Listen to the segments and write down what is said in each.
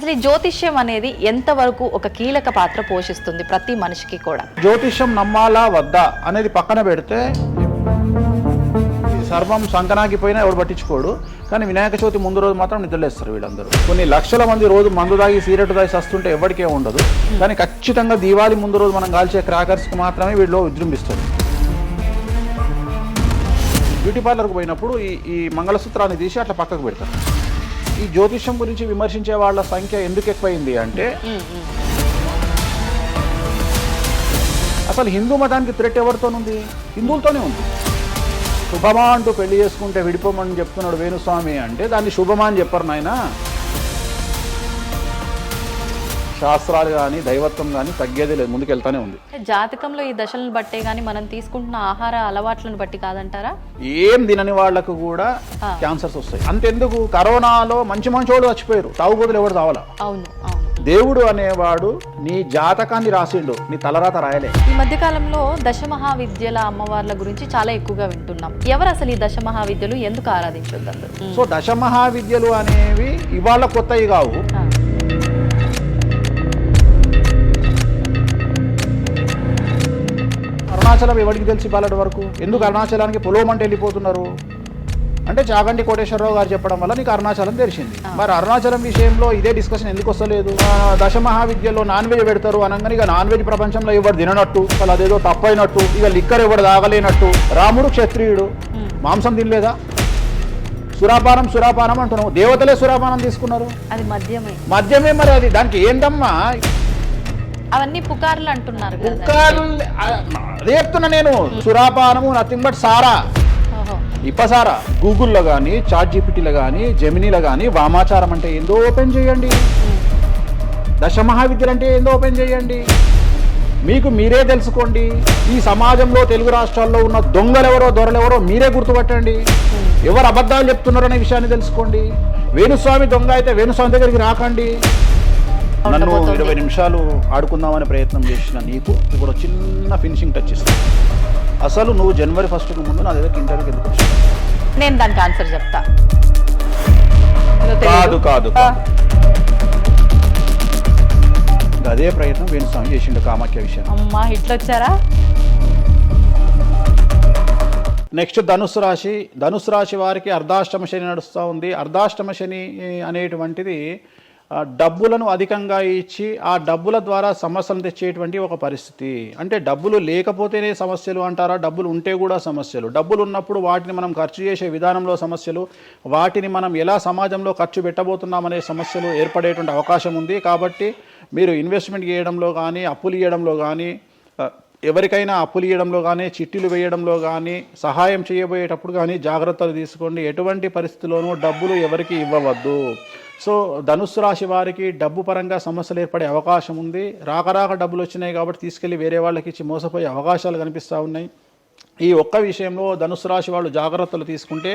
అసలు ఈ జ్యోతిష్యం అనేది ఎంతవరకు ఒక కీలక పాత్ర పోషిస్తుంది ప్రతి మనిషికి కూడా? జ్యోతిష్యం నమ్మాలా వద్దా అనేది పక్కన పెడితే సర్వం సంకనాగిపోయినా ఎవడు పట్టించుకోడు. కానీ వినాయక చవితి ముందు రోజు మాత్రం నిద్రలేస్తారు వీళ్ళందరూ. కొన్ని లక్షల మంది రోజు మందు తాగి సిగరెట్ తాగి వస్తుంటే ఎవరికే ఉండదు. కానీ ఖచ్చితంగా దీవాళి ముందు రోజు మనం కాల్చే క్రాకర్స్కి మాత్రమే వీళ్ళు విజృంభిస్తారు. బ్యూటీ పార్లర్కి పోయినప్పుడు ఈ మంగళసూత్రాన్ని తీసి అట్లా పక్కకు పెడతారు. ఈ జ్యోతిష్యం గురించి విమర్శించే వాళ్ళ సంఖ్య ఎందుకు ఎక్కువైంది అంటే, అసలు హిందూ మతానికి థ్రెట్ ఎవరితోనుంది? హిందువులతోనే ఉంది. శుభమా అంటూ పెళ్లి చేసుకుంటే విడిపోమని చెప్తున్నాడు వేణుస్వామి అంటే దాన్ని శుభమా అని చెప్పరు నాయన. శాస్త్రాలు కానీ దైవత్వం కానీ తగ్గేదే లేదు, ముందుకెళ్తానే ఉంది. జాతకంలో ఈ దశలను బట్టే గానీ మనం తీసుకుంటున్న ఆహార అలవాట్లను బట్టి కాదంటారా? ఏం తినని వాళ్లకు కూడా క్యాన్సర్స్ వస్తాయి. అంతెందుకు, కరోనాలో మంచి మంచోడు చచ్చిపోయారు, తాగుబోతులు ఎవరు తావాలా? అవును అవును. దేవుడు అనేవాడు నీ జాతకాన్ని రాసిండు, నీ తలరాత రాయలే. ఈ మధ్య కాలంలో దశమహావిద్యల అమ్మవార్ల గురించి చాలా ఎక్కువగా వింటున్నాం. ఎవరు అసలు ఈ దశమహావిద్యలు, ఎందుకు ఆరాధించొద్దు అందరూ? సో దశమహావిద్యలు అనేవి ఇవాళ కొత్తవి కావు. అరుణాచలం ఎవరికి తెలిసి బాలటి వరకు? ఎందుకు అరుణాచలానికి పొలవమంటే వెళ్ళిపోతున్నారు అంటే చాగంటి కోటేశ్వరరావు గారు చెప్పడం వల్ల నీకు అరుణాచలం తెలిసింది. మరి అరుణాచలం విషయంలో ఇదే డిస్కషన్ ఎందుకు వస్తలేదు? దశమహావిద్యలో నాన్ వెజ్ పెడతారు అనగానే ఇక నాన్ వెజ్ ప్రపంచంలో ఎవరు తిననట్టు, అసలు అదేదో తప్పైనట్టు, ఇక లిక్కర్ ఎవరు తాగలేనట్టు. రాముడు క్షత్రియుడు, మాంసం తినలేదా? సురాపానం అంటున్నావు. దేవతలే సురాపానం తీసుకున్నారు, అది మద్యమే. మరి అది దానికి ఏందమ్మా? అవన్నీ పుకార్లు అంటున్నారు. పుకార్లు అదే చెప్తున్నా నేను. సురాపానము నథింగ్ బట్ సారా, ఇప్పసారా. గూగుల్లో కానీ, చాట్ జీపీటీలో కానీ, జెమినీలో కానీ వామాచారం అంటే ఏందో ఓపెన్ చేయండి, దశమహావిద్యలు అంటే ఏందో ఓపెన్ చేయండి. మీకు మీరే తెలుసుకోండి. ఈ సమాజంలో తెలుగు రాష్ట్రాల్లో ఉన్న దొంగలెవరో దొరలెవరో మీరే గుర్తుపట్టండి. ఎవరు అబద్ధాలు చెప్తున్నారో అనే విషయాన్ని తెలుసుకోండి. వేణుస్వామి దొంగ అయితే వేణుస్వామి దగ్గరికి రాకండి. నన్ను 20 నిమిషాలు ఆడుకుందామనే ప్రయత్నం చేసిన నీకు ఇప్పుడు చిన్న ఫినిషింగ్ టచ్ ఇస్తాను. అసలు నువ్వు జనవరి 1కు ముందు నా దగ్గర ఇంటర్వ్యూకి ఎందుకు వచ్చావు? నేను దానికి ఆన్సర్ చెప్తా. కాదు అదే ప్రయత్నం వేణుస్వామి చేసిండు కామాఖ్య విషయం. అమ్మా ఇట్లా వచ్చారా? నెక్స్ట్ ధనుసు రాశి వారికి అర్ధాష్టమ శని నడుస్తూ ఉంది. అర్ధాష్టమ శని అనేటువంటిది డబ్బులను అధికంగా ఇచ్చి ఆ డబ్బుల ద్వారా సమస్యలు తెచ్చేటువంటి ఒక పరిస్థితి. అంటే డబ్బులు లేకపోతేనే సమస్యలు అంటారా? డబ్బులు ఉంటే కూడా సమస్యలు. డబ్బులు ఉన్నప్పుడు వాటిని మనం ఖర్చు చేసే విధానంలో సమస్యలు, వాటిని మనం ఎలా సమాజంలో ఖర్చు పెట్టబోతున్నామనే సమస్యలు ఏర్పడేటువంటి అవకాశం ఉంది. కాబట్టి మీరు ఇన్వెస్ట్మెంట్ చేయడంలో కానీ, అప్పులు ఇవ్వడంలో కానీ, ఎవరికైనా అప్పులు ఇవ్వడంలో కానీ, చిట్టీలు వేయడంలో కానీ, సహాయం చేయబోయేటప్పుడు కానీ జాగ్రత్తలు తీసుకోండి. ఎటువంటి పరిస్థితుల్లోనూ డబ్బులు ఎవరికి ఇవ్వవద్దు. సో ధనుస్సు రాశి వారికి డబ్బు పరంగా సమస్యలు ఏర్పడే అవకాశం ఉంది. రాక డబ్బులు వచ్చినాయి కాబట్టి తీసుకెళ్ళి వేరే వాళ్ళకి ఇచ్చి మోసపోయే అవకాశాలు కనిపిస్తూ ఉన్నాయి. ఈ ఒక్క విషయంలో ధనుస్సు రాశి వాళ్ళు జాగ్రత్తలు తీసుకుంటే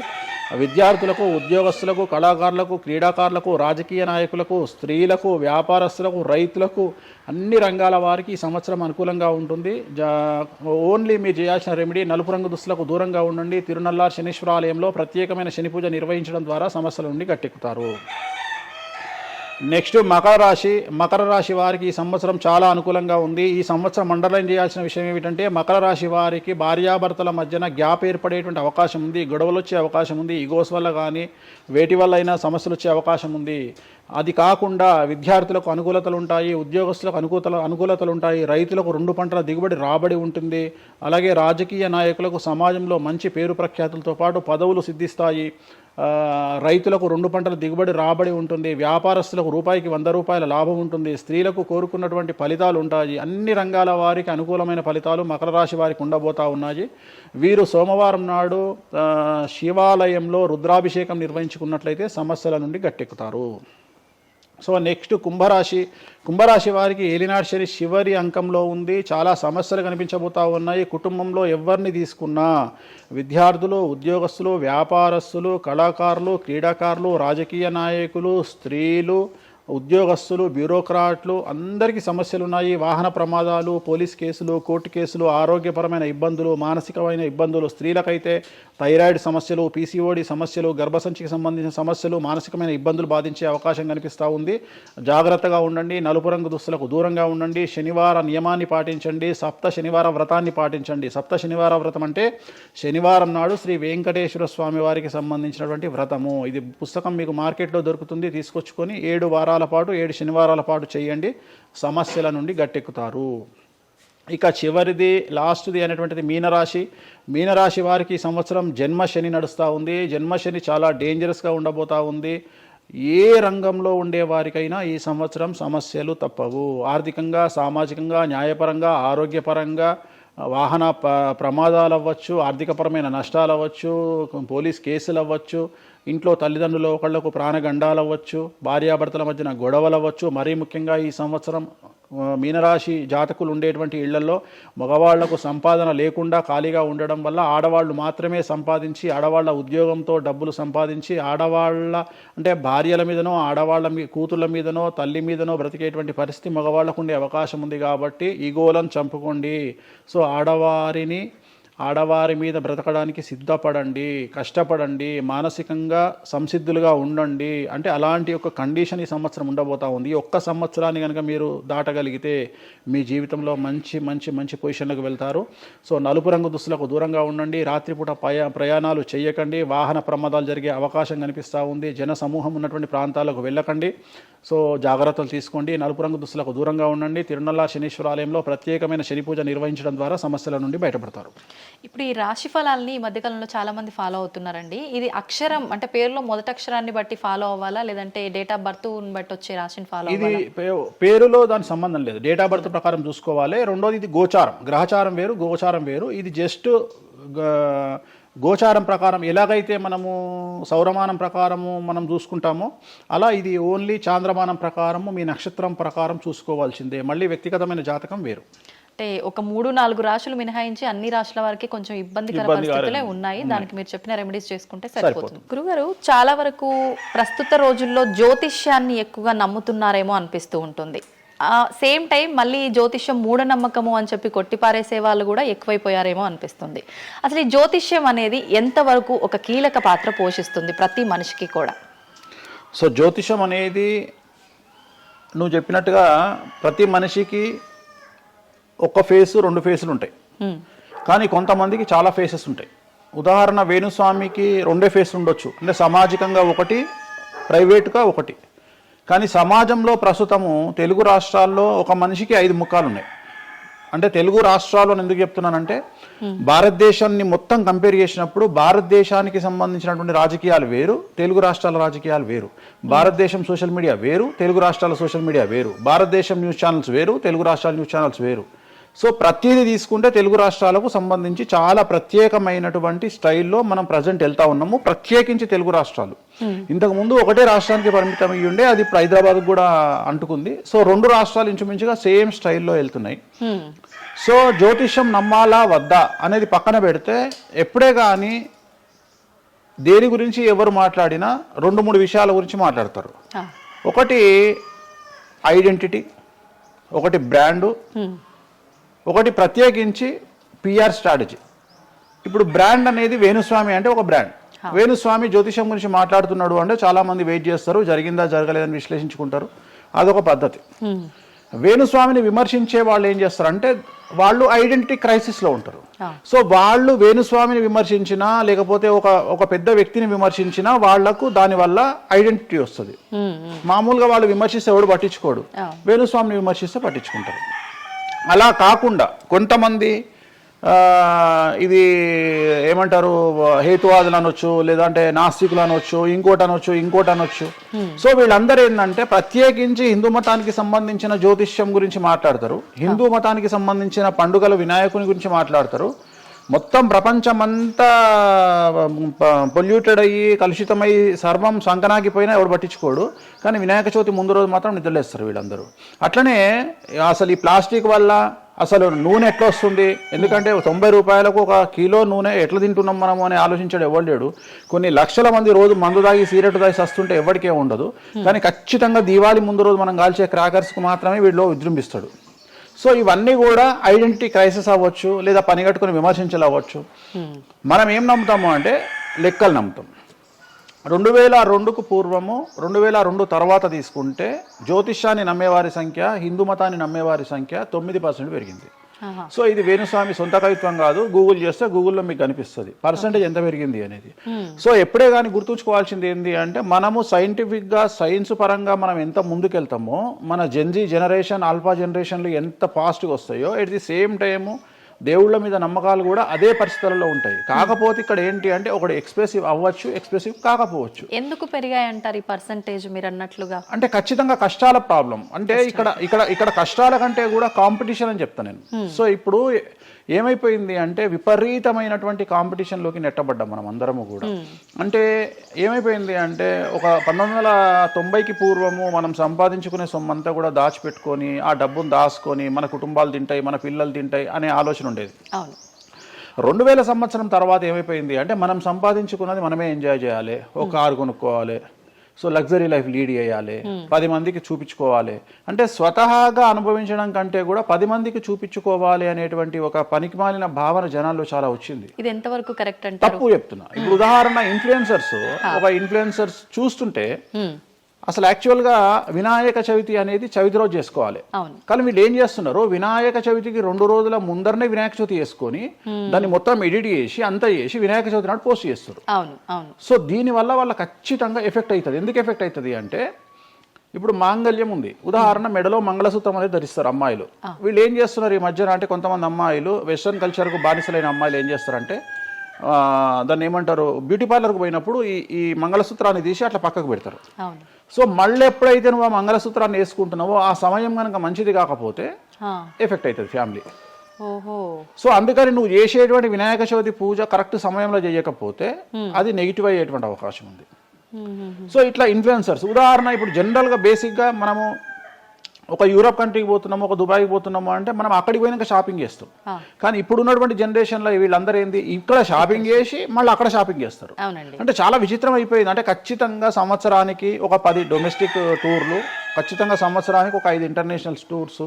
విద్యార్థులకు, ఉద్యోగస్తులకు, కళాకారులకు, క్రీడాకారులకు, రాజకీయ నాయకులకు, స్త్రీలకు, వ్యాపారస్తులకు, రైతులకు, అన్ని రంగాల వారికి ఈ సంవత్సరం అనుకూలంగా ఉంటుంది. ఓన్లీ మీరు చేయాల్సిన రెమెడీ నలుపు రంగు దుస్తులకు దూరంగా ఉండండి. తిరునల్లార్ శనీశ్వర ఆలయంలో ప్రత్యేకమైన శని పూజ నిర్వహించడం ద్వారా సమస్యల నుండి గట్టెక్కుతారు. నెక్స్ట్ మకర రాశి వారికి ఈ సంవత్సరం చాలా అనుకూలంగా ఉంది. ఈ సంవత్సరం అండర్లైన్ చేయాల్సిన విషయం ఏమిటంటే మకర రాశి వారికి భార్యాభర్తల మధ్యన గ్యాప్ ఏర్పడేటువంటి అవకాశం ఉంది. గొడవలు వచ్చే అవకాశం ఉంది. ఈగోస్ వల్ల కానీ వేటి వల్ల అయినా సమస్యలు వచ్చే అవకాశం ఉంది. అది కాకుండా విద్యార్థులకు అనుకూలతలు ఉంటాయి, ఉద్యోగస్తులకు అనుకూలతలు ఉంటాయి, రైతులకు 2 పంటల దిగుబడి రాబడి ఉంటుంది. అలాగే రాజకీయ నాయకులకు సమాజంలో మంచి పేరు ప్రఖ్యాతులతో పాటు పదవులు సిద్ధిస్తాయి. రైతులకు 2 పంటల దిగుబడి రాబడి ఉంటుంది. వ్యాపారస్తులకు రూపాయికి 100 రూపాయల లాభం ఉంటుంది. స్త్రీలకు కోరుకున్నటువంటి ఫలితాలు ఉంటాయి. అన్ని రంగాల వారికి అనుకూలమైన ఫలితాలు మకర రాశి వారికి ఉండబోతా ఉన్నాయి. వీరు సోమవారం నాడు శివాలయంలో రుద్రాభిషేకం నిర్వహించుకున్నట్లయితే సమస్యల నుండి గట్టెక్కుతారు. సో నెక్స్ట్ కుంభరాశి వారికి ఏలినాటి శని చివరి అంకంలో ఉంది. చాలా సమస్యలు కనిపించబోతా ఉన్నాయి. కుటుంబంలో ఎవరిని తీసుకున్నా విద్యార్థులు, ఉద్యోగస్తులు, వ్యాపారస్తులు, కళాకారులు, క్రీడాకారులు, రాజకీయ నాయకులు, స్త్రీలు, ఉద్యోగస్తులు, బ్యూరోక్రాట్లు అందరికీ సమస్యలు ఉన్నాయి. వాహన ప్రమాదాలు, పోలీస్ కేసులు, కోర్టు కేసులు, ఆరోగ్యపరమైన ఇబ్బందులు, మానసికమైన ఇబ్బందులు, స్త్రీలకైతే థైరాయిడ్ సమస్యలు, పీసీఓడి సమస్యలు, గర్భసంచికి సంబంధించిన సమస్యలు, మానసికమైన ఇబ్బందులు బాధించే అవకాశం కనిపిస్తూ ఉంది. జాగ్రత్తగా ఉండండి, నలుపు రంగు దుస్తులకు దూరంగా ఉండండి, శనివార నియమాన్ని పాటించండి, సప్త శనివార వ్రతాన్ని పాటించండి. సప్త శనివార వ్రతం అంటే శనివారం నాడు శ్రీ వెంకటేశ్వర స్వామి వారికి సంబంధించినటువంటి వ్రతము. ఇది పుస్తకం మీకు మార్కెట్లో దొరుకుతుంది, తీసుకొచ్చుకొని 7 వారాల పాటు 7 శనివారాల పాటు చేయండి, సమస్యల నుండి గట్టెక్కుతారు. ఇక చివరిది లాస్ట్ది అనేటువంటిది మీనరాశి. మీనరాశి వారికి ఈ సంవత్సరం జన్మశని నడుస్తూ ఉంది. జన్మశని చాలా డేంజరస్గా ఉండబోతూ ఉంది. ఏ రంగంలో ఉండే వారికైనా ఈ సంవత్సరం సమస్యలు తప్పవు. ఆర్థికంగా, సామాజికంగా, న్యాయపరంగా, ఆరోగ్యపరంగా, వాహన ప్రమాదాలు అవ్వచ్చు, ఆర్థికపరమైన నష్టాలు అవ్వచ్చు, పోలీస్ కేసులు అవ్వచ్చు, ఇంట్లో తల్లిదండ్రులు ఒకళ్లకు ప్రాణగండాలు అవ్వచ్చు, భార్యాభర్తల మధ్యన గొడవలు అవ్వచ్చు. మరీ ముఖ్యంగా ఈ సంవత్సరం మీనరాశి జాతకులు ఉండేటువంటి ఇళ్లలో మగవాళ్లకు సంపాదన లేకుండా ఖాళీగా ఉండడం వల్ల ఆడవాళ్ళు మాత్రమే సంపాదించి, ఆడవాళ్ల ఉద్యోగంతో డబ్బులు సంపాదించి, ఆడవాళ్ళ అంటే భార్యల మీదనో, ఆడవాళ్ళ కూతుళ్ళ మీదనో, తల్లి మీదనో బ్రతికేటువంటి పరిస్థితి మగవాళ్లకు ఉండే అవకాశం ఉంది. కాబట్టి ఈగోలను చంపుకోండి. సో ఆడవారి మీద బ్రతకడానికి సిద్ధపడండి, కష్టపడండి, మానసికంగా సంసిద్ధులుగా ఉండండి. అంటే అలాంటి ఒక కండిషన్ ఈ సంవత్సరం ఉండబోతా ఉంది. ఈ ఒక్క సంవత్సరాన్ని కనుక మీరు దాటగలిగితే మీ జీవితంలో మంచి మంచి మంచి పొజిషన్లకు వెళ్తారు. సో నలుపు రంగు దుస్తులకు దూరంగా ఉండండి, రాత్రిపూట ప్రయాణాలు చేయకండి, వాహన ప్రమాదాలు జరిగే అవకాశం కనిపిస్తూ ఉంది. జన సమూహం ఉన్నటువంటి ప్రాంతాలకు వెళ్ళకండి. సో జాగ్రత్తలు తీసుకోండి, నలుపు రంగు దుస్తులకు దూరంగా ఉండండి. తిరునల్ల శనీశ్వర ఆలయంలో ప్రత్యేకమైన శని పూజ నిర్వహించడం ద్వారా సమస్యల నుండి బయటపడతారు. ఇప్పుడు ఈ రాశి ఫలాల్ని ఈ మధ్యకాలంలో చాలా మంది ఫాలో అవుతున్నారండి. ఇది అక్షరం అంటే పేరులో మొదటి అక్షరాన్ని బట్టి ఫాలో అవ్వాలా, లేదంటే డేట్ ఆఫ్ బర్త్ బట్టి వచ్చే రాశిని ఫాలో ఇది అవ్వాలా? పేరులో దాని సంబంధం లేదు, డేట్ ఆఫ్ బర్త్ ప్రకారం చూసుకోవాలి. రెండోది ఇది గోచారం, గ్రహచారం వేరు, గోచారం వేరు. ఇది జస్ట్ గోచారం ప్రకారం ఎలాగైతే మనము సౌరమానం ప్రకారము మనం చూసుకుంటామో అలా ఇది ఓన్లీ చాంద్రమానం ప్రకారము మీ నక్షత్రం ప్రకారం చూసుకోవాల్సిందే. మళ్ళీ వ్యక్తిగతమైన జాతకం వేరు. అంటే ఒక 3-4 రాశులు మినహాయించి అన్ని రాశుల వారికి కొంచెం ఇబ్బందికర పరిస్థితులే ఉన్నాయి. దానికి మీరు చెప్పిన రెమెడీస్ చేసుకుంటే సరిపోతుంది. గురుగారు, చాలా వరకు ప్రస్తుత రోజుల్లో జ్యోతిష్యాన్ని ఎక్కువగా నమ్ముతున్నారేమో అనిపిస్తూ ఉంటుంది. సేమ్ టైం మళ్ళీ జ్యోతిష్యం మూఢనమ్మకము అని చెప్పి కొట్టిపారేసే వాళ్ళు కూడా ఎక్కువైపోయారేమో అనిపిస్తుంది. అసలు ఈ జ్యోతిష్యం అనేది ఎంతవరకు ఒక కీలక పాత్ర పోషిస్తుంది ప్రతి మనిషికి కూడా? సో జ్యోతిషం అనేది నువ్వు చెప్పినట్టుగా ప్రతి మనిషికి ఒక ఫేసు 2 ఫేసులు ఉంటాయి, కానీ కొంతమందికి చాలా ఫేసెస్ ఉంటాయి. ఉదాహరణ వేణుస్వామికి 2 ఫేసులు ఉండొచ్చు, అంటే సామాజికంగా ఒకటి, ప్రైవేట్గా ఒకటి. కానీ సమాజంలో ప్రస్తుతము తెలుగు రాష్ట్రాల్లో ఒక మనిషికి 5 ముఖాలు ఉన్నాయి. అంటే తెలుగు రాష్ట్రాల్లో ఎందుకు చెప్తున్నానంటే భారతదేశాన్ని మొత్తం కంపేర్ చేసినప్పుడు భారతదేశానికి సంబంధించినటువంటి రాజకీయాలు వేరు, తెలుగు రాష్ట్రాల రాజకీయాలు వేరు. భారతదేశం సోషల్ మీడియా వేరు, తెలుగు రాష్ట్రాల సోషల్ మీడియా వేరు. భారతదేశం న్యూస్ ఛానల్స్ వేరు, తెలుగు రాష్ట్రాల న్యూస్ ఛానల్స్ వేరు. సో ప్రతిదీ తీసుకుంటే తెలుగు రాష్ట్రాలకు సంబంధించి చాలా ప్రత్యేకమైనటువంటి స్టైల్లో మనం ప్రజెంట్ వెళ్తా ఉన్నాము. ప్రత్యేకించి తెలుగు రాష్ట్రాలు ఇంతకుముందు ఒకటే రాష్ట్రానికి పరిమితం అయ్యి ఉండే, అది ఇప్పుడు హైదరాబాద్ కూడా అంటుకుంది. సో 2 రాష్ట్రాలు ఇంచుమించుగా సేమ్ స్టైల్లో వెళ్తున్నాయి. సో జ్యోతిషం నమ్మాలా వద్దా అనేది పక్కన పెడితే ఎప్పుడే కానీ దేని గురించి ఎవరు మాట్లాడినా 2-3 విషయాల గురించి మాట్లాడతారు. ఒకటి ఐడెంటిటీ, ఒకటి బ్రాండు, ఒకటి ప్రత్యేకించి పిఆర్ స్ట్రాటజీ. ఇప్పుడు బ్రాండ్ అనేది వేణుస్వామి అంటే ఒక బ్రాండ్. వేణుస్వామి జ్యోతిషం గురించి మాట్లాడుతున్నాడు అంటే చాలా మంది వెయిట్ చేస్తారు, జరిగిందా జరగలేదని విశ్లేషించుకుంటారు. అదొక పద్ధతి. వేణుస్వామిని విమర్శించే వాళ్ళు ఏం చేస్తారంటే వాళ్ళు ఐడెంటిటీ క్రైసిస్లో ఉంటారు. సో వాళ్ళు వేణుస్వామిని విమర్శించినా లేకపోతే ఒక పెద్ద వ్యక్తిని విమర్శించినా వాళ్లకు దానివల్ల ఐడెంటిటీ వస్తుంది. మామూలుగా వాళ్ళు విమర్శిస్తే ఎవడు పట్టించుకోడు, వేణుస్వామిని విమర్శిస్తే పట్టించుకుంటారు. అలా కాకుండా కొంతమంది ఇది ఏమంటారు హేతువాదులు అనొచ్చు, లేదంటే నాస్తికులు అనొచ్చు, ఇంకోటి అనొచ్చు. సో వీళ్ళందరూ ఏంటంటే ప్రత్యేకించి హిందూ మతానికి సంబంధించిన జ్యోతిష్యం గురించి మాట్లాడతారు, హిందూ మతానికి సంబంధించిన పండుగల వినాయకుని గురించి మాట్లాడతారు. మొత్తం ప్రపంచమంతా పొల్యూటెడ్ అయ్యి కలుషితమై సర్వం సంకనాగిపోయినా ఎవడు పట్టించుకోడు, కానీ వినాయక చవితి ముందు రోజు మాత్రం నిద్రలేస్తారు వీళ్ళందరూ. అట్లనే అసలు ఈ ప్లాస్టిక్ వల్ల అసలు నూనె ఎట్లా వస్తుంది, ఎందుకంటే 90 రూపాయలకు ఒక కిలో నూనె ఎట్లా తింటున్నాం మనము అని ఆలోచించాడు ఎవరు లేడు. కొన్ని లక్షల మంది రోజు మందు తాగి సిగరెట్ తాగి వస్తుంటే ఎవరికే ఉండదు, కానీ ఖచ్చితంగా దీవాళి ముందు రోజు మనం కాల్చే క్రాకర్స్కి మాత్రమే వీడిలో విజృంభిస్తాడు. సో ఇవన్నీ కూడా ఐడెంటిటీ క్రైసిస్ అవ్వచ్చు, లేదా పనిగట్టుకుని విమర్శించాలి అవ్వచ్చు. మనం ఏం నమ్ముతాము అంటే లెక్కలు నమ్ముతాం. 2002కు పూర్వము 2002 తర్వాత తీసుకుంటే జ్యోతిష్యాన్ని నమ్మేవారి సంఖ్య, హిందూ మతాన్ని నమ్మేవారి సంఖ్య 9% పెరిగింది. సో ఇది వేణుస్వామి సొంత కవిత్వం కాదు, గూగుల్ చేస్తే గూగుల్లో మీకు కనిపిస్తుంది పర్సంటేజ్ ఎంత పెరిగింది అనేది. సో ఎప్పుడే కానీ గుర్తుంచుకోవాల్సింది ఏంటి అంటే మనము సైంటిఫిక్గా సైన్స్ పరంగా మనం ఎంత ముందుకెళ్తామో మన జెన్జీ జనరేషన్ ఆల్ఫా జనరేషన్లు ఎంత ఫాస్ట్గా వస్తాయో ఎట్ ది సేమ్ టైము దేవుళ్ళ మీద నమ్మకాలు కూడా అదే పరిస్థితులలో ఉంటాయి. కాకపోతే ఇక్కడ ఏంటి అంటే ఒకటి ఎక్స్ప్రెసివ్ అవ్వచ్చు, ఎక్స్ప్రెసివ్ కాకపోవచ్చు. ఎందుకు పెరిగాయి అంటారు ఈ పర్సంటేజ్ మీరు అన్నట్లుగా? అంటే ఖచ్చితంగా కష్టాల ప్రాబ్లం. అంటే ఇక్కడ కష్టాల కంటే కూడా కాంపిటీషన్ అని చెప్తాను నేను. సో ఇప్పుడు ఏమైపోయింది అంటే విపరీతమైనటువంటి కాంపిటీషన్లోకి నెట్టబడ్డాం మనం అందరము కూడా. అంటే ఏమైపోయింది అంటే ఒక 1990కి పూర్వము మనం సంపాదించుకునే సొమ్మంతా కూడా దాచిపెట్టుకొని ఆ డబ్బును దాచుకొని మన కుటుంబాలు తింటాయి, మన పిల్లలు తింటాయి అనే ఆలోచన ఉండేది. 2000 సంవత్సరం తర్వాత ఏమైపోయింది అంటే మనం సంపాదించుకున్నది మనమే ఎంజాయ్ చేయాలి, ఒక కారు కొనుక్కోవాలి, సో లగ్జరీ లైఫ్ లీడ్ చేయాలి, 10 మందికి చూపించుకోవాలి. అంటే స్వతహాగా అనుభవించడం కంటే కూడా 10 మందికి చూపించుకోవాలి అనేటువంటి ఒక పనికిమాలిన భావన జనాల్లో చాలా వచ్చింది. ఇది ఎంతవరకు కరెక్ట్ అంటే తప్పు చెప్తున్నా. ఇప్పుడు ఉదాహరణ ఒక ఇన్ఫ్లుయెన్సర్స్ చూస్తుంటే అసలు యాక్చువల్గా వినాయక చవితి అనేది చవితి రోజు చేసుకోవాలి, కానీ వీళ్ళు ఏం చేస్తున్నారు వినాయక చవితికి 2 రోజుల ముందరనే వినాయక చవితి చేసుకొని దాన్ని మొత్తం ఎడిట్ చేసి అంతా చేసి వినాయక చవితి నాడు పోస్ట్ చేస్తారు. సో దీనివల్ల వాళ్ళ ఖచ్చితంగా ఎఫెక్ట్ అవుతుంది. ఎందుకు ఎఫెక్ట్ అవుతుంది అంటే ఇప్పుడు మాంగళ్యం ఉంది, ఉదాహరణ మెడలో మంగళసూత్రం అనేది ధరిస్తారు అమ్మాయిలు. వీళ్ళు ఏం చేస్తున్నారు ఈ మధ్యన అంటే కొంతమంది అమ్మాయిలు వెస్ట్రన్ కల్చర్కు బానిసలైన అమ్మాయిలు ఏం చేస్తారంటే దాన్ని ఏమంటారు బ్యూటీ పార్లర్కి పోయినప్పుడు ఈ మంగళసూత్రాన్ని తీసి అట్లా పక్కకు పెడతారు. సో మళ్ళీ ఎప్పుడైతే నువ్వు ఆ మంగళసూత్రాన్ని వేసుకుంటున్నావో ఆ సమయం కనుక మంచిది కాకపోతే ఎఫెక్ట్ అవుతుంది ఫ్యామిలీ. సో అందుకని నువ్వు చేసేటువంటి వినాయక చవితి పూజ కరెక్ట్ సమయంలో చేయకపోతే అది నెగిటివ్ అయ్యేటువంటి అవకాశం ఉంది. సో ఇట్లా ఇన్ఫ్లుయెన్సర్స్ ఉదాహరణ ఇప్పుడు జనరల్గా బేసిక్గా మనము ఒక యూరోప్ కంట్రీకి పోతున్నాము, ఒక దుబాయ్కి పోతున్నాము అంటే మనం అక్కడికి పోయినాక షాపింగ్ చేస్తాం. కానీ ఇప్పుడు ఉన్నటువంటి జనరేషన్లో వీళ్ళందరూ ఏంది ఇక్కడ షాపింగ్ చేసి మళ్ళీ అక్కడ షాపింగ్ చేస్తారు. అంటే చాలా విచిత్రం అయిపోయింది. అంటే ఖచ్చితంగా సంవత్సరానికి ఒక 10 డొమెస్టిక్ టూర్లు, ఖచ్చితంగా సంవత్సరానికి ఒక 5 ఇంటర్నేషనల్ టూర్స్.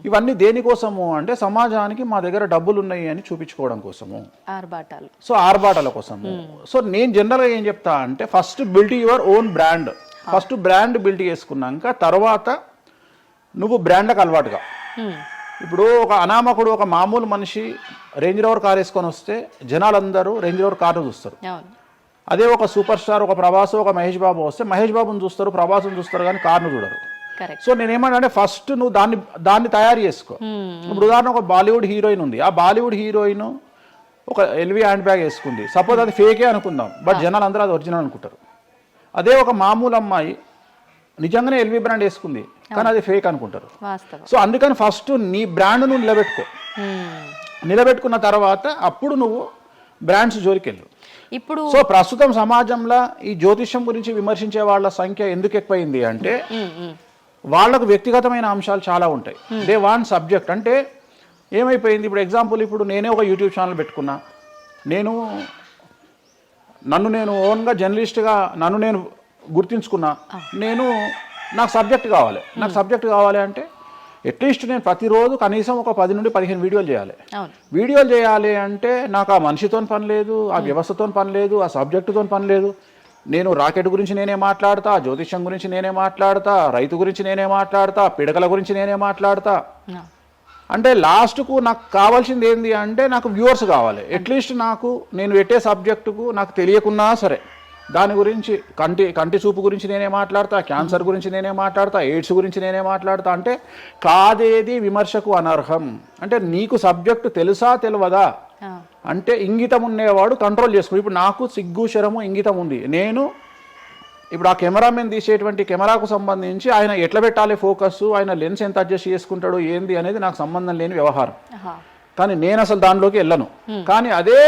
ఇవన్నీ దేనికోసము అంటే సమాజానికి మా దగ్గర డబ్బులు ఉన్నాయి అని చూపించుకోవడం కోసము, సో ఆర్భాటాల కోసము. సో నేను జనరల్గా ఏం చెప్తా అంటే first build your own brand. First brand build చేసుకున్నాక తర్వాత నువ్వు బ్రాండ్కి అలవాటుగా. ఇప్పుడు ఒక అనామకుడు ఒక మామూలు మనిషి రేంజ్ రోవర్ కార్ వేసుకొని వస్తే జనాలందరూ రేంజ్ రోవర్ కార్ను చూస్తారు. అదే ఒక సూపర్ స్టార్ ఒక ప్రభాస్ ఒక మహేష్ బాబు వస్తే మహేష్ బాబుని చూస్తారు, ప్రభాస్ని చూస్తారు, కానీ కార్ను చూడరు. సో నేనేమంటే ఫస్ట్ నువ్వు దాన్ని తయారు చేసుకో. ఇప్పుడు ఉదాహరణ ఒక బాలీవుడ్ హీరోయిన్ ఉంది, ఆ బాలీవుడ్ హీరోయిన్ ఒక ఎల్వి హ్యాండ్ బ్యాగ్ వేసుకుంది, సపోజ్ అది ఫేకే అనుకుందాం, బట్ జనాలు అందరూ అది ఒరిజినల్ అనుకుంటారు. అదే ఒక మామూలు అమ్మాయి నిజంగానే ఎల్వి బ్రాండ్ వేసుకుంది, కానీ అది ఫేక్ అనుకుంటారు. సో అందుకని ఫస్ట్ నీ బ్రాండ్ నువ్వు నిలబెట్టుకున్న తర్వాత అప్పుడు నువ్వు బ్రాండ్స్ జోలికి వెళ్ళు. ఇప్పుడు సో ప్రస్తుతం సమాజంలో ఈ జ్యోతిష్యం గురించి విమర్శించే వాళ్ళ సంఖ్య ఎందుకు ఎక్కువైంది అంటే వాళ్ళకు వ్యక్తిగతమైన అంశాలు చాలా ఉంటాయి. They want subject. అంటే ఏమైపోయింది ఇప్పుడు ఎగ్జాంపుల్ ఇప్పుడు నేనే ఒక యూట్యూబ్ ఛానల్ పెట్టుకున్నా, నన్ను నేను ఓన్గా జర్నలిస్ట్గా నన్ను నేను గుర్తించుకున్నా, నాకు సబ్జెక్ట్ కావాలి అంటే అట్లీస్ట్ నేను ప్రతిరోజు కనీసం ఒక 10 నుండి 15 వీడియోలు చేయాలి అంటే నాకు ఆ మనిషితో పని లేదు, ఆ వ్యవస్థతో పని లేదు, ఆ సబ్జెక్టుతో పని లేదు. నేను రాకెట్ గురించి నేనే మాట్లాడతా, జ్యోతిష్యం గురించి నేనే మాట్లాడతా, రైతు గురించి నేనే మాట్లాడతా, పిడకల గురించి నేనే మాట్లాడతా. అంటే లాస్ట్కు నాకు కావాల్సింది ఏంది అంటే నాకు వ్యూవర్స్ కావాలి. అట్లీస్ట్ నేను పెట్టే సబ్జెక్టుకు నాకు తెలియకున్నా సరే దాని గురించి కంటి చూపు గురించి నేనే మాట్లాడతా, క్యాన్సర్ గురించి నేనే మాట్లాడతా, ఎయిడ్స్ గురించి నేనే మాట్లాడతా. అంటే కాదేది విమర్శకు అనర్హం. అంటే నీకు సబ్జెక్టు తెలుసా తెలియదా అంటే ఇంగితం ఉండేవాడు కంట్రోల్ చేసుకో. ఇప్పుడు నాకు సిగ్గు శరము ఇంగితం ఉంది. నేను ఇప్పుడు ఆ కెమెరామెన్ తీసేటువంటి కెమెరాకు సంబంధించి ఆయన ఎట్లా పెట్టాలి ఫోకస్, ఆయన లెన్స్ ఎంత అడ్జస్ట్ చేసుకుంటాడు ఏంది అనేది నాకు సంబంధం లేని వ్యవహారం. కానీ నేను అసలు దానిలోకి వెళ్ళను. కానీ అదే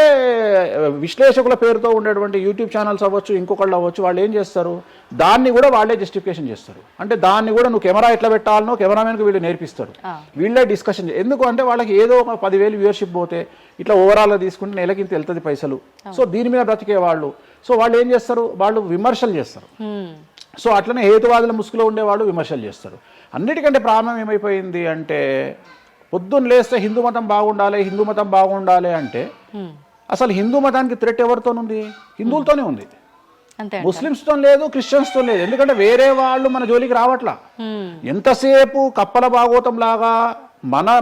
విశ్లేషకుల పేరుతో ఉండేటువంటి యూట్యూబ్ ఛానల్స్ అవ్వచ్చు, ఇంకొకళ్ళు అవ్వచ్చు, వాళ్ళు ఏం చేస్తారు, దాన్ని కూడా వాళ్ళే జస్టిఫికేషన్ చేస్తారు. అంటే దాన్ని కూడా నువ్వు కెమెరా ఎట్లా పెట్టాలనో కెమెరామెన్కి వీళ్ళు నేర్పిస్తారు, వీళ్ళే డిస్కషన్. ఎందుకు అంటే వాళ్ళకి ఏదో ఒక 10,000 వ్యూవర్షిప్ పోతే ఇట్లా ఓవరాల్గా తీసుకుంటే నెలకి ఇంత వెళ్తుంది పైసలు. సో దీని మీద బ్రతికే వాళ్ళు, సో వాళ్ళు ఏం చేస్తారు, వాళ్ళు విమర్శలు చేస్తారు. సో అట్లనే హేతువాదుల ముసుగులో ఉండేవాళ్ళు విమర్శలు చేస్తారు. అన్నిటికంటే ప్రాబ్లం ఏమైపోయింది అంటే, పొద్దున్న లేస్తే హిందూ మతం బాగుండాలి, హిందూ మతం బాగుండాలి అంటే అసలు హిందూ మతానికి థ్రెట్ ఎవరితోనుంది? హిందువులతోనే ఉంది. ముస్లిమ్స్తో లేదు, క్రిస్టియన్స్తో లేదు. ఎందుకంటే వేరే వాళ్ళు మన జోలికి రావట్లా. ఎంతసేపు కప్పల భాగవతం లాగా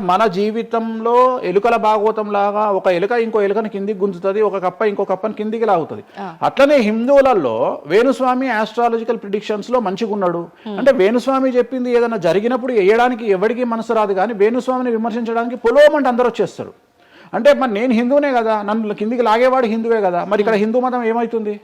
మన జీవితంలో ఎలుకల భాగవతం లాగా ఒక ఎలుక ఇంకో ఎలుకని కిందికి గుంజుతుంది, ఒక కప్ప ఇంకో కప్పని కిందికి లాగుతుంది. అట్లనే హిందువులలో వేణుస్వామి ఆస్ట్రాలజికల్ ప్రిడిక్షన్స్ లో మంచిగా ఉన్నాడు అంటే, వేణుస్వామి చెప్పింది ఏదైనా జరిగినప్పుడు వేయడానికి ఎవరికి మనసు రాదు, కానీ వేణుస్వామిని విమర్శించడానికి పొలోమంటే అందరూ వచ్చేస్తారు. అంటే మరి నేను హిందువునే కదా, నన్ను కిందికి లాగేవాడు హిందువే కదా, మరి ఇక్కడ హిందూ మతం ఏమవుతుంది?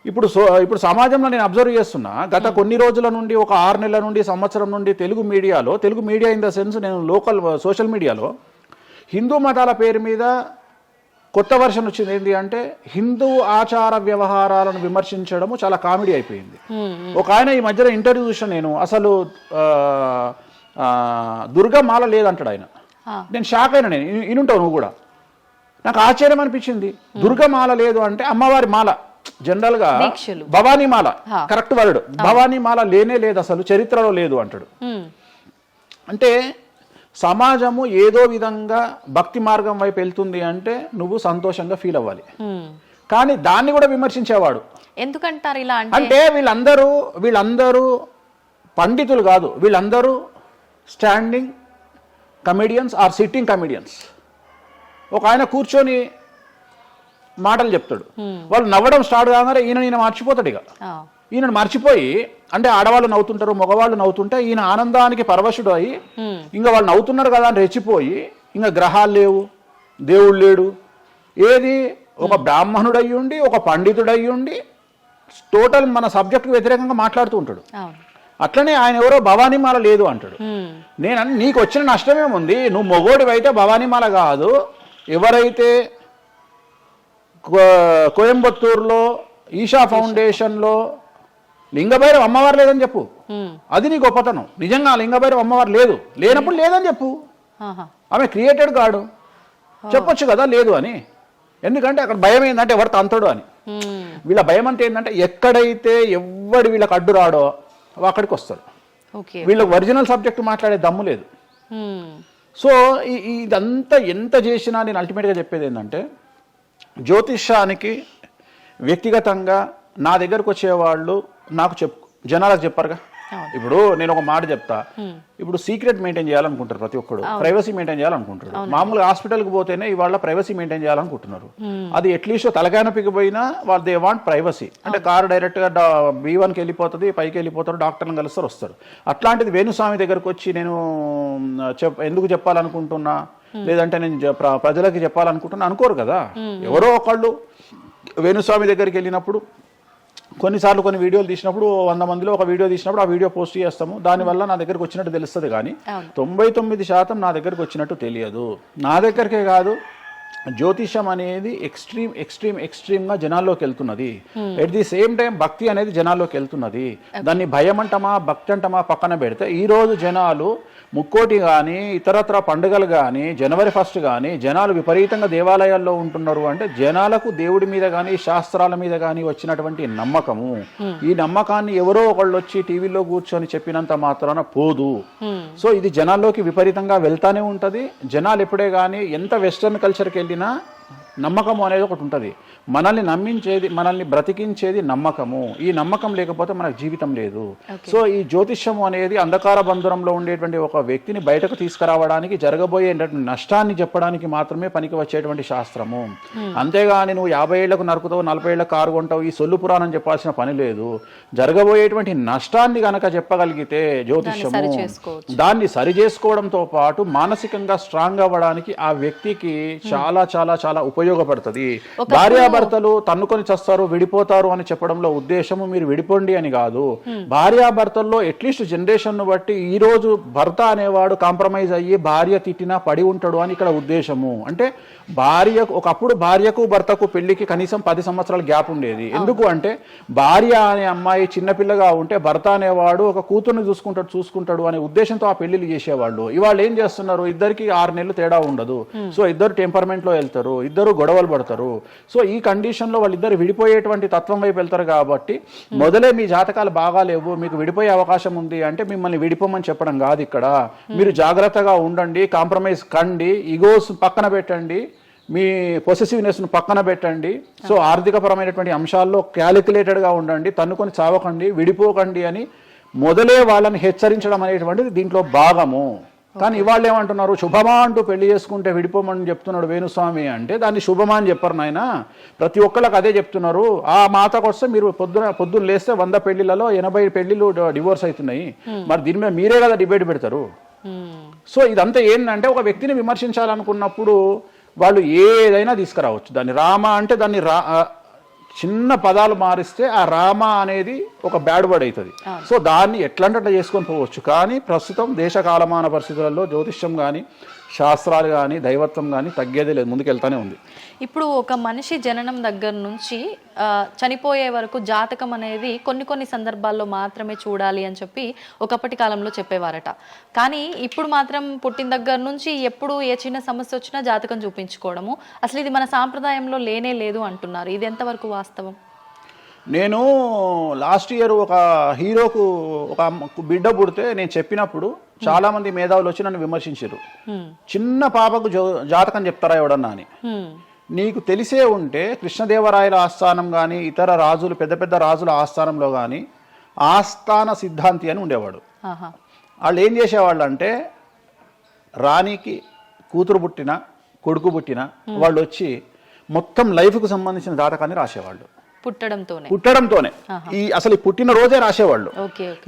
ఇప్పుడు సమాజంలో నేను అబ్జర్వ్ చేస్తున్నా, గత కొన్ని రోజుల నుండి, ఒక 6 నెలల నుండి, సంవత్సరం నుండి Telugu media in the sense నేను లోకల్ సోషల్ మీడియాలో హిందూ మతాల పేరు మీద కొత్త వర్షన్ వచ్చింది. ఏంటి అంటే, హిందూ ఆచార వ్యవహారాలను విమర్శించడము చాలా కామెడీ అయిపోయింది. ఒక ఆయన ఈ మధ్యలో ఇంటర్వ్యూ చూసిన నేను, అసలు దుర్గమాల లేదంటాడు ఆయన. నేను షాక్ అయినా, నేను ఇనుంటావు నువ్వు కూడా. నాకు ఆశ్చర్యం అనిపించింది. దుర్గమాల లేదు అంటే అమ్మవారి మాల, జనరల్ గా భవానీ మాల కరెక్ట్ వర్డ్, భవానీ మాల లేనే లేదు, అసలు చరిత్రలో లేదు అంటాడు. అంటే సమాజము ఏదో విధంగా భక్తి మార్గం వైపు వెళ్తుంది అంటే నువ్వు సంతోషంగా ఫీల్ అవ్వాలి, కానీ దాన్ని కూడా విమర్శించేవాడు. ఎందుకంటారు ఇలా అంటే వీళ్ళందరూ పండితులు కాదు, వీళ్ళందరూ standing comedians or sitting comedians. ఒక ఆయన కూర్చొని మాటలు చెప్తాడు, వాళ్ళు నవ్వడం స్టార్ట్ కాగానే ఈయన మర్చిపోతాడు. ఇక ఈయన మర్చిపోయి, అంటే ఆడవాళ్ళు నవ్వుతుంటారు, మగవాళ్ళు నవ్వుతుంటే ఈయన ఆనందానికి పరవశుడు అయ్యి, ఇంకా వాళ్ళు నవ్వుతున్నారు కదా అని రెచ్చిపోయి, ఇంకా గ్రహాలు లేవు, దేవుడు లేడు, ఏది ఒక బ్రాహ్మణుడు అయ్యుండి, ఒక పండితుడు అయ్యుండి టోటల్ మన సబ్జెక్టుకు వ్యతిరేకంగా మాట్లాడుతూ ఉంటాడు. అట్లనే ఆయన ఎవరో భవానీమాల లేదు అంటాడు. నీకు వచ్చిన నష్టమేముంది? నువ్వు మొగోడివైతే భవానీమాల కాదు, ఎవరైతే కోయంబత్తూరులో ఈషా ఫౌండేషన్లో లింగభైరవ అమ్మవారు లేదని చెప్పు, అది నీ గొప్పతనం. నిజంగా లింగభైరవ అమ్మవారు లేనప్పుడు లేదని చెప్పు. ఆమె క్రియేటెడ్ గాడు, చెప్పొచ్చు కదా లేదు అని. ఎందుకంటే అక్కడ భయం ఏంటంటే ఎవరు తంతడు అని. వీళ్ళ భయం అంటే ఏంటంటే, ఎక్కడైతే ఎవడు వీళ్ళకి అడ్డు రాడో అక్కడికి వస్తాడు. వీళ్ళకి ఒరిజినల్ సబ్జెక్ట్ మాట్లాడే దమ్ము లేదు. సో ఇదంతా ఎంత చేసినా నేను అల్టిమేట్గా చెప్పేది ఏంటంటే, జ్యోతిష్యానికి వ్యక్తిగతంగా నా దగ్గరకు వచ్చేవాళ్ళు నాకు జనాలకు చెప్పారుగా. ఇప్పుడు నేను ఒక మాట చెప్తా, ఇప్పుడు సీక్రెట్ మెయింటైన్ చేయాలనుకుంటారు ప్రతి ఒక్కరు, ప్రైవసీ మెయింటైన్ చేయాలనుకుంటారు. మామూలుగా హాస్పిటల్కి పోతేనే ఇవాళ ప్రైవసీ మెయింటైన్ చేయాలనుకుంటున్నారు. అది అట్లీస్ట్ తలకాయనొప్పికి పోయినా వాళ్ళు దే వాంట్ ప్రైవసీ. అంటే కారు డైరెక్ట్గా B1కి వెళ్ళిపోతుంది, పైకి వెళ్ళిపోతారు, డాక్టర్ని కలుస్తారు, వస్తారు. అట్లాంటిది వేణుస్వామి దగ్గరకు వచ్చి నేను ఎందుకు చెప్పాలనుకుంటున్నా, లేదంటే నేను ప్రజలకి చెప్పాలనుకుంటున్నా అనుకోరు కదా. ఎవరో ఒకళ్ళు వేణుస్వామి దగ్గరికి వెళ్ళినప్పుడు, కొన్నిసార్లు కొన్ని వీడియోలు తీసినప్పుడు 100 మందిలో ఒక వీడియో తీసినప్పుడు ఆ వీడియో పోస్ట్ చేస్తాము, దానివల్ల నా దగ్గరకు వచ్చినట్టు తెలుస్తుంది. కానీ 99% నా దగ్గరకు వచ్చినట్టు తెలియదు. నా దగ్గరికే కాదు, జ్యోతిషం అనేది ఎక్స్ట్రీమ్గా జనాల్లోకి వెళ్తున్నది. ఎట్ ది సేమ్ టైం భక్తి అనేది జనాల్లోకి వెళ్తున్నది. దాన్ని భయం అంటమా భక్తి అంటమా పక్కన పెడితే, ఈరోజు జనాలు ముక్కోటి కానీ ఇతరత్ర పండుగలు కానీ జనవరి 1 కానీ జనాలు విపరీతంగా దేవాలయాల్లో ఉంటున్నారు అంటే, జనాలకు దేవుడి మీద కానీ శాస్త్రాల మీద కానీ వచ్చినటువంటి నమ్మకము. ఈ నమ్మకాన్ని ఎవరో ఒకళ్ళు వచ్చి టీవీలో కూర్చొని చెప్పినంత మాత్రాన పోదు. సో ఇది జనాల్లోకి విపరీతంగా వెళ్తానే ఉంటుంది. జనాలు ఎప్పుడే కానీ ఎంత వెస్టర్న్ కల్చర్కి వెళ్ళినా నమ్మకము అనేది ఒకటి ఉంటుంది. మనల్ని నమ్మించేది, మనల్ని బ్రతికించేది నమ్మకము. ఈ నమ్మకం లేకపోతే మనకు జీవితం లేదు. సో ఈ జ్యోతిష్యము అనేది అంధకార బంధురంలో ఉండేటువంటి ఒక వ్యక్తిని బయటకు తీసుకురావడానికి, జరగబోయే నష్టాన్ని చెప్పడానికి మాత్రమే పనికి వచ్చేటువంటి శాస్త్రము. అంతేగాని నువ్వు 50 ఏళ్లకు నరుకుతావు, 40 ఏళ్లకు కారు కొంటావు, ఈ సొల్లు పురాణం చెప్పాల్సిన పని లేదు. జరగబోయేటువంటి నష్టాన్ని గనక చెప్పగలిగితే జ్యోతిష్యము దాన్ని సరి చేసుకోవడంతో పాటు మానసికంగా స్ట్రాంగ్ అవ్వడానికి ఆ వ్యక్తికి చాలా చాలా చాలా ఉపయోగం ఉపయోగపడుతుంది. భార్యాభర్తలు తన్నుకొని చస్తారు, విడిపోతారు అని చెప్పడంలో ఉద్దేశము మీరు విడిపోండి అని కాదు. భార్యాభర్తల్లో అట్లీస్ట్ జనరేషన్ ను బట్టి ఈ రోజు భర్త అనేవాడు కాంప్రమైజ్ అయ్యి భార్య తిట్టినా పడి ఉంటాడు అని ఇక్కడ ఉద్దేశము. అంటే ఒకప్పుడు భార్యకు భర్తకు పెళ్లికి కనీసం 10 సంవత్సరాల గ్యాప్ ఉండేది. ఎందుకు అంటే భార్య అనే అమ్మాయి చిన్నపిల్లగా ఉంటే భర్త అనేవాడు ఒక కూతుర్ని చూసుకుంటాడు అనే ఉద్దేశంతో ఆ పెళ్లిళ్ళు చేసేవాళ్ళు. ఇవాళ ఏం చేస్తున్నారు, ఇద్దరికి 6 నెలలు తేడా ఉండదు. సో ఇద్దరు టెంపర్మెంట్ లో వెళ్తారు, ఇద్దరు గొడవలు పడతారు. సో ఈ కండిషన్ లో వాళ్ళిద్దరు విడిపోయేటువంటి తత్వం వైపు వెళ్తారు. కాబట్టి మొదలే మీ జాతకాలు బాగాలేవు, మీకు విడిపోయే అవకాశం ఉంది అంటే మిమ్మల్ని విడిపోమని చెప్పడం కాదు. ఇక్కడ మీరు జాగ్రత్తగా ఉండండి, కాంప్రమైజ్ కండి, ఈగోస్ పక్కన పెట్టండి, మీ పొసెసివ్నెస్ను పక్కన పెట్టండి. సో ఆర్థికపరమైనటువంటి అంశాల్లో క్యాలిక్యులేటెడ్గా ఉండండి, తన్నుకొని చావకండి, విడిపోకండి అని మొదలే వాళ్ళని హెచ్చరించడం అనేటువంటిది దీంట్లో భాగము. కానీ ఇవాళ ఏమంటున్నారు, శుభమా అంటూ పెళ్లి చేసుకుంటే విడిపోమని చెప్తున్నాడు వేణుస్వామి అంటే దాన్ని శుభమా అని చెప్పరు నాయన. ప్రతి ఒక్కళ్ళకి అదే చెప్తున్నారు. ఆ మాతకు వస్తే మీరు పొద్దున్న లేస్తే 100 పెళ్లిలలో 80 పెళ్లిళ్ళు డివోర్స్ అవుతున్నాయి. మరి దీని మీద మీరే కదా డిబేట్ పెడతారు. సో ఇదంతా ఏంటంటే ఒక వ్యక్తిని విమర్శించాలనుకున్నప్పుడు వాళ్ళు ఏదైనా తీసుకురావచ్చు. దాన్ని రామ అంటే దాన్ని చిన్న పదాలు మారిస్తే ఆ రామ అనేది ఒక బ్యాడ్ వర్డ్ అవుతుంది. సో దాన్ని ఎట్లంటే అట్లా చేసుకొని పోవచ్చు. కానీ ప్రస్తుతం దేశ కాలమాన పరిస్థితులలో జ్యోతిష్యం కానీ శాస్త్రాలు కానీ దైవత్వం కానీ తగ్గేదే లేదు, ముందుకెళ్తానే ఉంది. ఇప్పుడు ఒక మనిషి జననం దగ్గర నుంచి చనిపోయే వరకు జాతకం అనేది కొన్ని సందర్భాల్లో మాత్రమే చూడాలి అని చెప్పి ఒకప్పటి కాలంలో చెప్పేవారట. కానీ ఇప్పుడు మాత్రం పుట్టిన దగ్గర నుంచి ఎప్పుడు ఏ చిన్న సమస్య వచ్చినా జాతకం చూపించుకోవడము, అసలు ఇది మన సాంప్రదాయంలో లేనే లేదు అంటున్నారు. ఇది ఎంతవరకు వాస్తవం? నేను లాస్ట్ ఇయర్ ఒక హీరోకు ఒక బిడ్డ పుడితే నేను చెప్పినప్పుడు చాలా మంది మేధావులు వచ్చి నన్ను విమర్శించారు. చిన్న పాపకు జాతకం చెప్తారా ఎవడన్నా అని. నీకు తెలిసే ఉంటే కృష్ణదేవరాయల ఆస్థానం కానీ ఇతర రాజులు పెద్ద రాజుల ఆస్థానంలో కానీ ఆస్థాన సిద్ధాంతి అని ఉండేవాడు. వాళ్ళు ఏం చేసేవాళ్ళు అంటే రాణికి కూతురు పుట్టిన కొడుకు పుట్టిన వాళ్ళు వచ్చి మొత్తం లైఫ్కు సంబంధించిన జాతకాన్ని రాసేవాళ్ళు. పుట్టడంతోనే అసలు పుట్టిన రోజే రాసేవాళ్ళు.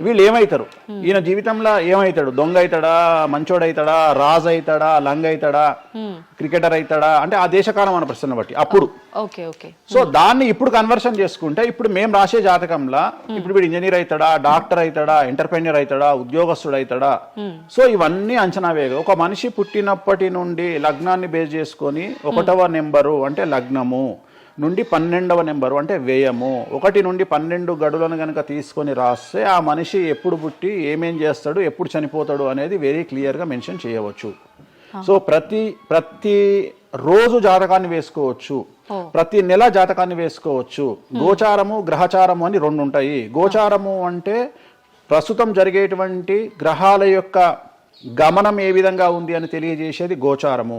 వీళ్ళు ఏమైతారు, ఈయన జీవితంలో ఏమైతాడు, దొంగ అవుతాడా, మంచోడు అవుతాడా, రాజు అవుతాడా, లంగ అవుతాడా, క్రికెటర్ అవుతాడా అంటే ఆ దేశకాలం మన ప్రశ్న బట్టి అప్పుడు. సో దాన్ని ఇప్పుడు కన్వర్షన్ చేసుకుంటే ఇప్పుడు మేము రాసే జాతకంలో ఇప్పుడు వీడు ఇంజనీర్ అవుతాడా, డాక్టర్ అవుతాడా, ఎంటర్ప్రెన్యూర్ అవుతాడా, ఉద్యోగస్తుడు అవుతాడా. సో ఇవన్నీ అంచనా వేగ ఒక మనిషి పుట్టినప్పటి నుండి లగ్నాన్ని బేస్ చేసుకొని 1వ నెంబరు అంటే లగ్నము నుండి 12వ నెంబరు అంటే వ్యయము 1 నుండి 12 గడులను కనుక తీసుకొని రాస్తే ఆ మనిషి ఎప్పుడు పుట్టి ఏమేం చేస్తాడు, ఎప్పుడు చనిపోతాడు అనేది వెరీ క్లియర్గా మెన్షన్ చేయవచ్చు. సో ప్రతి రోజు జాతకాన్ని వేసుకోవచ్చు, ప్రతి నెల జాతకాన్ని వేసుకోవచ్చు. గోచారము గ్రహచారము అని 2 ఉంటాయి. గోచారము అంటే ప్రస్తుతం జరిగేటువంటి గ్రహాల యొక్క గమనం ఏ విధంగా ఉంది అని తెలియజేసేది గోచారము.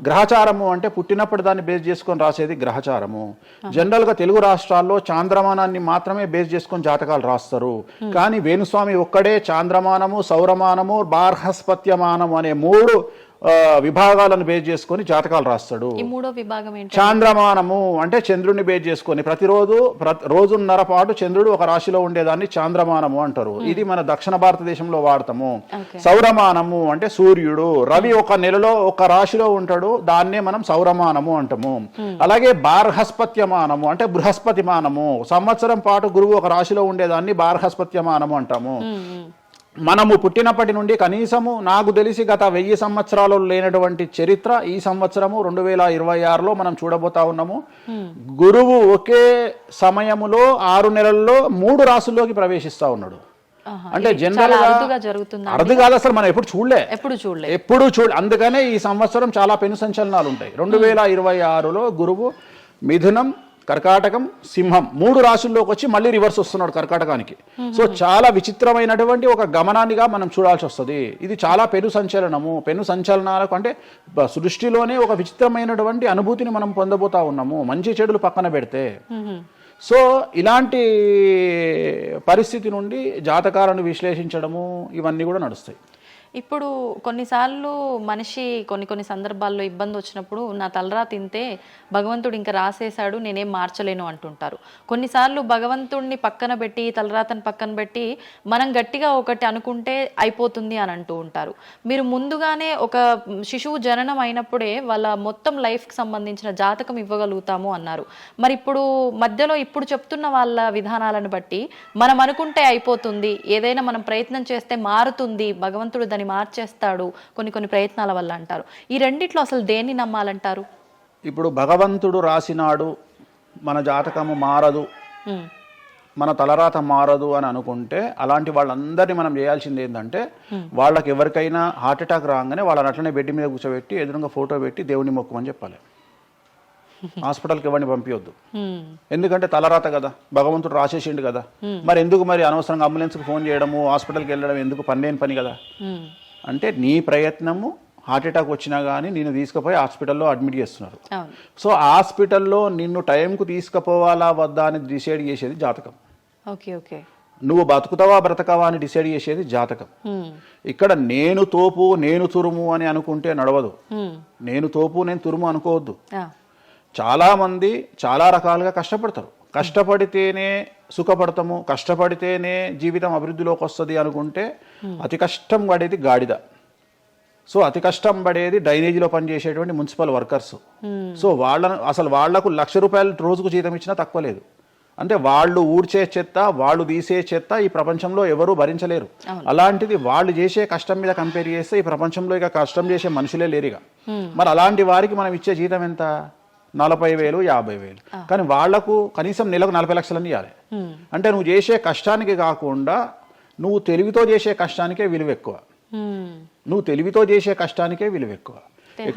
గ్రహచారము అంటే పుట్టినప్పుడు దాన్ని బేస్ చేసుకొని రాసేది గ్రహచారము. జనరల్ గా తెలుగు రాష్ట్రాల్లో చాంద్రమానాన్ని మాత్రమే బేస్ చేసుకొని జాతకాలు రాస్తారు. కానీ వేణుస్వామి ఒక్కడే చాంద్రమానము, సౌరమానము, బార్హస్పత్యమానము అనే 3 విభాగాలను బేస్ చేసుకొని జాతకాలు రాస్తాడు. చాంద్రమానము అంటే చంద్రుడిని బేస్ చేసుకొని రోజున్నర పాటు చంద్రుడు ఒక రాశిలో ఉండేదాన్ని చాంద్రమానము అంటారు. ఇది మన దక్షిణ భారతదేశంలో వాడతాము. సౌరమానము అంటే సూర్యుడు, రవి ఒక నెలలో ఒక రాశిలో ఉంటాడు, దాన్నే మనం సౌరమానము అంటాము. అలాగే బార్హస్పత్యమానము అంటే బృహస్పతిమానము, సంవత్సరం పాటు గురువు ఒక రాశిలో ఉండేదాన్ని బార్హస్పత్యమానము అంటాము. మనము పుట్టినప్పటి నుండి కనీసము నాకు తెలిసి గత 1000 సంవత్సరాలు లేనటువంటి చరిత్ర ఈ సంవత్సరము 2026లో మనం చూడబోతా ఉన్నాము. గురువు ఒకే సమయములో 6 నెలల్లో 3 రాశుల్లోకి ప్రవేశిస్తా ఉన్నాడు. అంటే జనరల్ అర్థం కాదు, అసలు మనం ఎప్పుడు చూడలే. అందుకనే ఈ సంవత్సరం చాలా పెను సంచలనాలు ఉంటాయి. 2026లో గురువు మిథునం, కర్కాటకం, సింహం 3 రాశుల్లోకి వచ్చి మళ్ళీ రివర్స్ వస్తున్నాడు కర్కాటకానికి. సో చాలా విచిత్రమైనటువంటి ఒక గమనాన్నిగా మనం చూడాల్సి వస్తుంది. ఇది చాలా పెను సంచలనాలకు అంటే సృష్టిలోనే ఒక విచిత్రమైనటువంటి అనుభూతిని మనం పొందబోతా ఉన్నాము, మంచి చెడులు పక్కన పెడితే. సో ఇలాంటి పరిస్థితి నుండి జాతకాలను విశ్లేషించడము ఇవన్నీ కూడా నడుస్తాయి. ఇప్పుడు కొన్నిసార్లు మనిషి కొన్ని సందర్భాల్లో ఇబ్బంది వచ్చినప్పుడు నా తలరా తింటే భగవంతుడు ఇంకా రాసేశాడు నేనేం మార్చలేను అంటుంటారు. కొన్నిసార్లు భగవంతుడిని పక్కన పెట్టి తలరాతను పక్కన పెట్టి మనం గట్టిగా ఒకటి అనుకుంటే అయిపోతుంది అని అంటూ ఉంటారు. మీరు ముందుగానే ఒక శిశువు జననం అయినప్పుడే వాళ్ళ మొత్తం లైఫ్కి సంబంధించిన జాతకం ఇవ్వగలుగుతాము అన్నారు. మరి ఇప్పుడు మధ్యలో ఇప్పుడు చెప్తున్న వాళ్ళ విధానాలను బట్టి మనం అనుకుంటే అయిపోతుంది, ఏదైనా మనం ప్రయత్నం చేస్తే మారుతుంది, భగవంతుడు దాన్ని మార్చేస్తాడు కొన్ని ప్రయత్నాల వల్ల అంటారు. ఈ రెండిట్లో అసలు దేన్ని నమ్మాలంటారు? ఇప్పుడు భగవంతుడు రాసినాడు మన జాతకము మారదు, మన తలరాత మారదు అని అనుకుంటే అలాంటి వాళ్ళందరినీ మనం చేయాల్సింది ఏంటంటే వాళ్ళకి ఎవరికైనా హార్ట్ అటాక్ రాగానే వాళ్ళని అట్లనే బెడ్ మీద కూర్చోబెట్టి ఎదురుగా ఫోటో పెట్టి దేవుని మొక్కమని చెప్పాలి. హాస్పిటల్కి ఎవరిని పంపించొద్దు. ఎందుకంటే తలరాత కదా, భగవంతుడు రాసేసిండు కదా. మరి ఎందుకు మరి అనవసరంగా అంబులెన్స్కి ఫోన్ చేయడము, హాస్పిటల్కి వెళ్ళడం ఎందుకు? పనిలేని పని కదా. అంటే నీ ప్రయత్నము హార్ట్ అటాక్ వచ్చినా కానీ నిన్ను తీసుకుపోయి హాస్పిటల్లో అడ్మిట్ చేస్తున్నారు. సో హాస్పిటల్లో నిన్ను టైంకు తీసుకుపోవాలా వద్దా అని డిసైడ్ చేసేది జాతకం. నువ్వు బతుకుతావా బ్రతకవా అని డిసైడ్ చేసేది జాతకం. ఇక్కడ నేను తోపు నేను తురుము అని అనుకుంటే నడవదు. నేను తోపు నేను తురుము అనుకోవద్దు. చాలా మంది చాలా రకాలుగా కష్టపడతారు. కష్టపడితేనే సుఖపడతాము, కష్టపడితేనే జీవితం అభివృద్ధిలోకి వస్తుంది అనుకుంటే అతి కష్టం పడేది గాడిద. సో అతి కష్టం పడేది డ్రైనేజీలో పనిచేసేటువంటి మున్సిపల్ వర్కర్స్. సో వాళ్లకు ₹1,00,000 రోజుకు జీతం ఇచ్చినా తక్కువ లేదు. అంటే వాళ్ళు ఊడ్చే చెత్త, వాళ్ళు తీసే చెత్త ఈ ప్రపంచంలో ఎవరూ భరించలేరు. అలాంటిది వాళ్ళు చేసే కష్టం మీద కంపేర్ చేస్తే ఈ ప్రపంచంలో ఇక కష్టం చేసే మనుషులే లేరుగా. మరి అలాంటి వారికి మనం ఇచ్చే జీతం ఎంత? 40,000, 50,000. కానీ వాళ్లకు కనీసం నెలకు 40 లక్షలని ఇవ్వాలి. అంటే నువ్వు చేసే కష్టానికి కాకుండా నువ్వు తెలివితో చేసే కష్టానికే విలువ ఎక్కువ. నువ్వు తెలివితో చేసే కష్టానికే విలువ ఎక్కువ.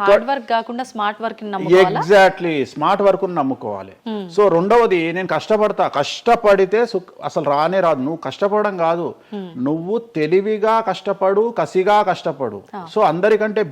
హార్డ్ వర్క్ కాకుండా smart work. Exactly, smart work నమ్ముకోవాలి. సో రెండవది, నేను కష్టపడితే అసలు రానే రాదు. నువ్వు కష్టపడడం కాదు, నువ్వు తెలివిగా కష్టపడు, కసిగా కష్టపడు. సో అందరికంటే